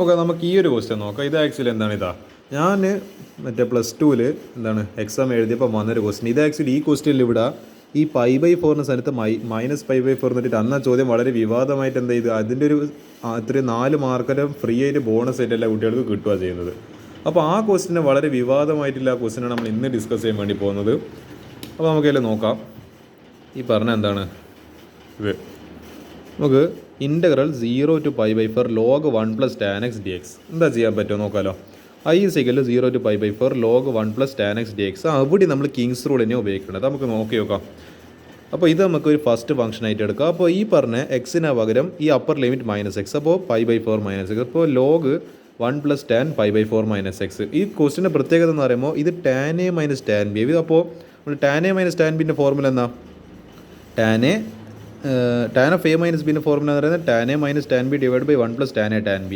Okay, നമുക്ക് ഈ ഒരു ക്വസ്റ്റ്യൻ നോക്കാം. ഇത് ആക്ച്വലി എന്താണ്, ഞാൻ മറ്റേ +2 എന്താണ് എക്സാം എഴുതിയപ്പോൾ വന്നൊരു ക്വസ്റ്റ്യൻ. ഇത് ആക്ച്വലി ഈ ക്വസ്റ്റ്യനിൽ ഇവിടെ ഈ π/4 സ്ഥലത്ത് -π/4 എന്നിട്ട് അന്ന ചോദ്യം വളരെ വിവാദമായിട്ട് എന്താ ചെയ്ത് അതിൻ്റെ ഒരു ഇത്രയും 4 മാർക്കെല്ലാം ഫ്രീ ആയിട്ട് ബോണസ് ആയിട്ട് എല്ലാ കുട്ടികൾക്ക് കിട്ടുക ചെയ്യുന്നത്. അപ്പോൾ ആ ക്വസ്റ്റ്യനെ വളരെ വിവാദമായിട്ടുള്ള ആ ക്വസ്റ്റ്യനാണ് നമ്മൾ ഇന്ന് ഡിസ്കസ് ചെയ്യാൻ വേണ്ടി പോകുന്നത്. അപ്പോൾ നമുക്കതിൽ നോക്കാം. ഈ പറഞ്ഞ എന്താണ് ഇത്, നമുക്ക് integral 0 to π/4 log 1 + tan x dx എന്താ ചെയ്യാൻ പറ്റുമോ നോക്കാമല്ലോ. I = 0 to π/4 log 1 + tan x dx. അവിടെ നമ്മൾ കിങ്സ് റൂൾ തന്നെ ഉപയോഗിക്കുന്നത്. നമുക്ക് നോക്കി നോക്കാം. അപ്പോൾ ഇത് നമുക്ക് ഒരു ഫസ്റ്റ് ഫംഗ്ഷൻ ആയിട്ട് എടുക്കാം. അപ്പോൾ ഈ പറഞ്ഞ എക്സിന് പകരം ഈ അപ്പർ ലിമിറ്റ് -x, അപ്പോൾ π/4 - x. അപ്പോൾ log 1 + tan π/4 - x. ഈ ക്വസ്റ്റിൻ്റെ പ്രത്യേകത എന്ന് പറയുമ്പോൾ ഇത് tan a - tan b. അപ്പോൾ tan a - tan bൻ്റെ ഫോർമുല എന്നാ, tan of a - b formula എന്ന് പറയുന്നത് tan a - tan b / 1 + tan a tan b.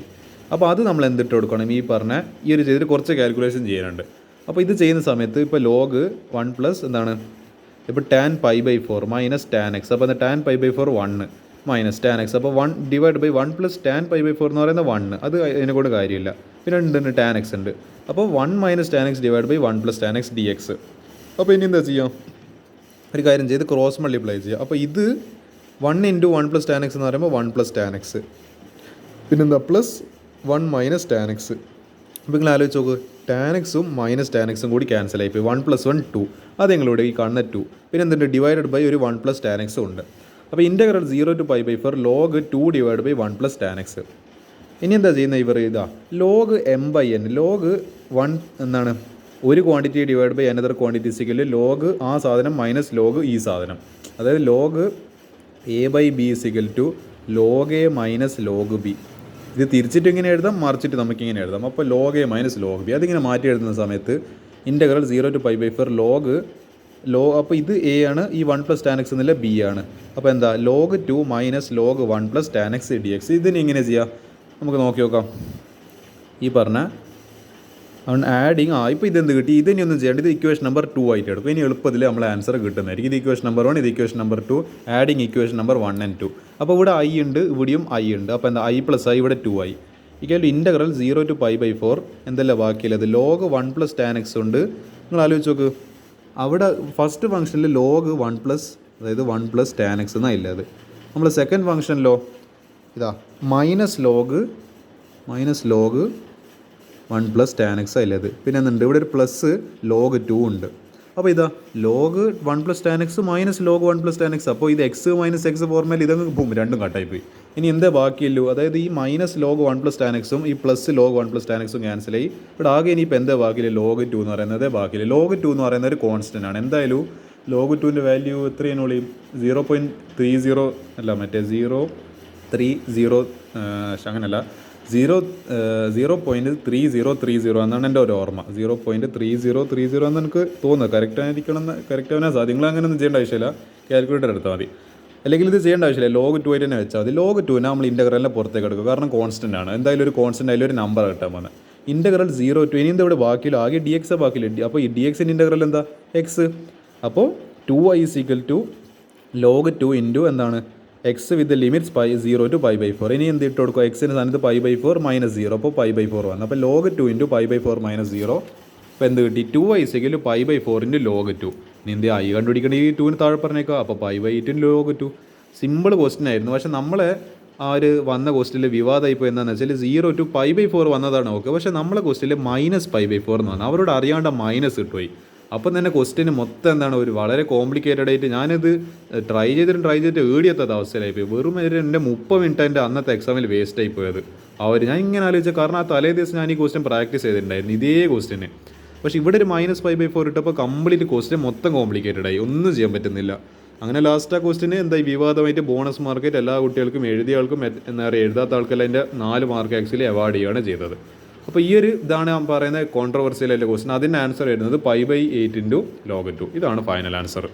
അപ്പോൾ അത് നമ്മൾ എന്തിട്ട് കൊടുക്കണം, ഈ പറഞ്ഞ ഈ ഒരു ചെയ്തിട്ട് കുറച്ച് കാൽക്കുലേഷൻ ചെയ്യാനുണ്ട്. അപ്പോൾ ഇത് ചെയ്യുന്ന സമയത്ത് ഇപ്പോൾ log 1 + എന്താണ്, ഇപ്പോൾ tan π/4 - tan x. അപ്പോൾ tan π/4 1 - tan x. അപ്പോൾ 1 / 1 + tan π/4 എന്ന് പറയുന്നത് 1. അത് അതിനെ കൊണ്ട് കാര്യമില്ല. പിന്നെ ഉണ്ട് tan x ഉണ്ട്. അപ്പോൾ 1 - tan x / 1 + tan x dx. അപ്പോൾ ഇനി എന്താ ചെയ്യാം, ഒരു കാര്യം ചെയ്ത് ക്രോസ് മൾട്ടിപ്ലൈ ചെയ്യുക. അപ്പോൾ ഇത് 1 × 1 + tan x എന്ന് പറയുമ്പോൾ 1 + tan x, പിന്നെന്താ +1 - tan x. അപ്പോൾ നിങ്ങൾ ആലോചിച്ച് നോക്ക്, tan x-ഉം -tan x-ഉം കൂടി ക്യാൻസൽ ആയിപ്പോയി. 1 + 1 2, അത് നിങ്ങളുടെ ഈ കാണുന്ന 2. പിന്നെ എന്തുണ്ട്, ഡിവൈഡഡ് ഒരു 1 + tan x ഉണ്ട്. അപ്പോൾ integral 0 to π/4 log 2 / 1 + tan x. ഇനി എന്താ ചെയ്യുന്നത്, ഇവർ log m/n, log 1 എന്താണ് ഒരു ക്വാണ്ടിറ്റി / another quantity = log ആ സാധനം - log ഈ സാധനം. അതായത് log a/b = log a - log b. ഇത് തിരിച്ചിട്ട് ഇങ്ങനെ എഴുതാം, മറിച്ചിട്ട് നമുക്കിങ്ങനെ എഴുതാം. അപ്പോൾ log a - log b അതിങ്ങനെ മാറ്റി എഴുതുന്ന സമയത്ത് ഇൻ്റഗ്രൽ 0 to π/4 log അപ്പോൾ ഇത് a ആണ്, ഈ 1 + tan x എന്നുള്ള b ആണ്. അപ്പോൾ എന്താ log 2 - log 1 + tan x dx. ഇതിന് ഇങ്ങനെ ചെയ്യാം, നമുക്ക് നോക്കി നോക്കാം. ഈ പറഞ്ഞ ആഡിങ് ഇപ്പോൾ ഇതെന്ത് കിട്ടി, ഇതിനി ഒന്നും ചെയ്യേണ്ട, ഇത് ഇക്വേഷൻ നമ്പർ 2 ആയിട്ട് എടുക്കും. ഇനി എളുപ്പത്തിൽ നമ്മൾ ആൻസർ കിട്ടുന്നതായിരിക്കും. ഇത് ഇക്വേഷൻ നമ്പർ 1, ഇത് equation number 2, adding equation number 1 and 2. അപ്പോൾ ഇവിടെ i ഉണ്ട്, ഇവിടെയും i ഉണ്ട്. അപ്പോൾ എന്താ i + i ഇവിടെ 2i ഇൻ്റഗ്രൽ 0 to π/4 എന്തല്ല ബാക്കിയുള്ളത് log 1 + tan x ഉണ്ട്. നിങ്ങൾ ആലോചിച്ച് നോക്ക്, അവിടെ ഫസ്റ്റ് ഫംഗ്ഷനിൽ log 1 + അതായത് 1 + tan x എന്നാണ് ഇല്ലത്. നമ്മൾ സെക്കൻഡ് ഫംഗ്ഷനിലോ ഇതാ -log 1 + tan x ആയില്ലത്. പിന്നെ എന്തുണ്ട്, ഇവിടെ ഒരു +log 2 ഉണ്ട്. അപ്പോൾ ഇതാ log 1 + tan x -log 1 + tan x. അപ്പോൾ ഇത് x - x ഫോർമുല ഇതങ്ങ് പോകും, രണ്ടും കട്ടായിപ്പോയി. ഇനി എന്താ ബാക്കിയല്ലോ, അതായത് ഈ -log 1 + tan x-ഉം ഈ +log 1 + tan x-ഉം ക്യാൻസലായി. ഇവിടെ ആകെ ഇനിയിപ്പോൾ എന്താ ബാക്കിയില്ല, log 2 എന്ന് പറയുന്നത് ബാക്കിയില്ല. log 2 എന്ന് പറയുന്നത് ഒരു കോൺസ്റ്റൻ്റ് ആണ്. എന്തായാലും log 2ൻ്റെ വാല്യൂ എത്രയാണുള്ളൂ, 0.30 അല്ല, മറ്റേ 0.30 അങ്ങനല്ല, 0.3030 എന്നാണ് എൻ്റെ ഒരു ഓർമ്മ. 0.3030 എന്ന് എനിക്ക് തോന്നുന്നത്. കറക്റ്റ് ആവാൻ സാധ്യത. നിങ്ങൾ അങ്ങനെ ഒന്നും ചെയ്യേണ്ട ആവശ്യമില്ല, കാൽക്കുലേറ്റർ എടുത്താൽ മതി. അല്ലെങ്കിൽ ഇത് ചെയ്യേണ്ട ആവശ്യമില്ല, log 2 ആയിട്ട് തന്നെ വെച്ചാൽ മതി. log 2 നമ്മൾ ഇൻ്റഗ്രലിനെ പുറത്തേക്ക് എടുക്കുക, കാരണം കോൺസ്റ്റൻ്റ് ആണ്. എന്തായാലും ഒരു കോൺസ്റ്റൻ്റ് ആയാലും ഒരു നമ്പർ കിട്ടാൻ പോകുന്നത്. ഇൻ്റഗ്രൽ 0 to ഇനി എന്താ ഇവിടെ ബാക്കിയില്ല, ആകെ dx ബാക്കിയില്ല. അപ്പോൾ ഈ dxൻ്റെ ഇൻ്റഗ്രൽ എന്താ, x. അപ്പോൾ 2i = log 2 × എന്താണ് x with the limits 0 to π/4. ഇനി എന്ത് ഇട്ട് കൊടുക്കുക, എക്സിന് സ്ഥാനത്ത് π/4 - 0. അപ്പോൾ π/4 വന്നു. അപ്പോൾ log 2 × π/4 - 0. അപ്പോൾ എന്ത് കിട്ടി, 2i = π/4 × log 2. ഇനി എന്ത് i കണ്ടുപിടിക്കേണ്ട, ഈ 2-ന് താഴെ പറഞ്ഞേക്കുക. അപ്പോൾ π/8 × log 2. സിമ്പിൾ ക്വസ്റ്റ്യൻ ആയിരുന്നു. പക്ഷേ നമ്മളെ ആ ഒരു വന്ന ക്വസ്റ്റിൽ വിവാദമായിപ്പോൾ എന്താണെന്ന് വെച്ചാൽ 0 to π/4 വന്നതാണ് ഓക്കെ. പക്ഷേ നമ്മളെ ക്വസ്റ്റിൽ -π/4 എന്ന് വന്നു. അവരോട് അറിയാണ്ട് മൈനസ് കിട്ടുപോയി. അപ്പം തന്നെ ക്വസ്റ്റ്യന് മൊത്തം എന്താണ്, ഒരു വളരെ കോംപ്ലിക്കേറ്റഡ് ആയിട്ട് ഞാനിത് ട്രൈ ചെയ്തിട്ട് ഏടിയെത്താത്ത അവസ്ഥയിലായിപ്പോയി. വെറും എൻ്റെ 30 മിനിറ്റ് എൻ്റെ അന്നത്തെ എക്സാമിൽ വേസ്റ്റ് ആയി പോയത്. ഞാൻ ഇങ്ങനെ ആലോചിച്ചത്, കാരണം ആ തലേ ദിവസം ഞാൻ ഈ ക്വസ്റ്റ്യൻ പ്രാക്ടീസ് ചെയ്തിട്ടുണ്ടായിരുന്നു ഇതേ ക്വസ്റ്റ്യന്. പക്ഷേ ഇവിടെ ഒരു -π/4 ഇട്ടപ്പോൾ കംപ്ലീറ്റ് ക്വസ്റ്റ്യൻ മൊത്തം കോംപ്ലിക്കേറ്റഡ് ആയി, ഒന്നും ചെയ്യാൻ പറ്റുന്നില്ല. അങ്ങനെ ലാസ്റ്റ് ആ ക്വസ്റ്റ്യന് എന്തായി, വിവാദമായിട്ട് ബോണസ് മാർക്കായിട്ട് എല്ലാ കുട്ടികൾക്കും, എഴുതിയ ആൾക്കും എന്താ പറയുക, എഴുതാത്ത ആൾക്കെല്ലാം അതിൻ്റെ 4 മാർക്ക് ആക്ച്വലി അവാർഡ് ചെയ്യുകയാണ് ചെയ്തത്. അപ്പോൾ ഈ ഒരു ഇതാണ് ഞാൻ പറയുന്നത് കോൺട്രവേഴ്സിയൽ ആയിട്ടുള്ള ക്വസ്റ്റ്യൻ. അതിൻ്റെ ആൻസർ വരുന്നത് π/8 × log 2. ഇതാണ് ഫൈനൽ ആൻസർ.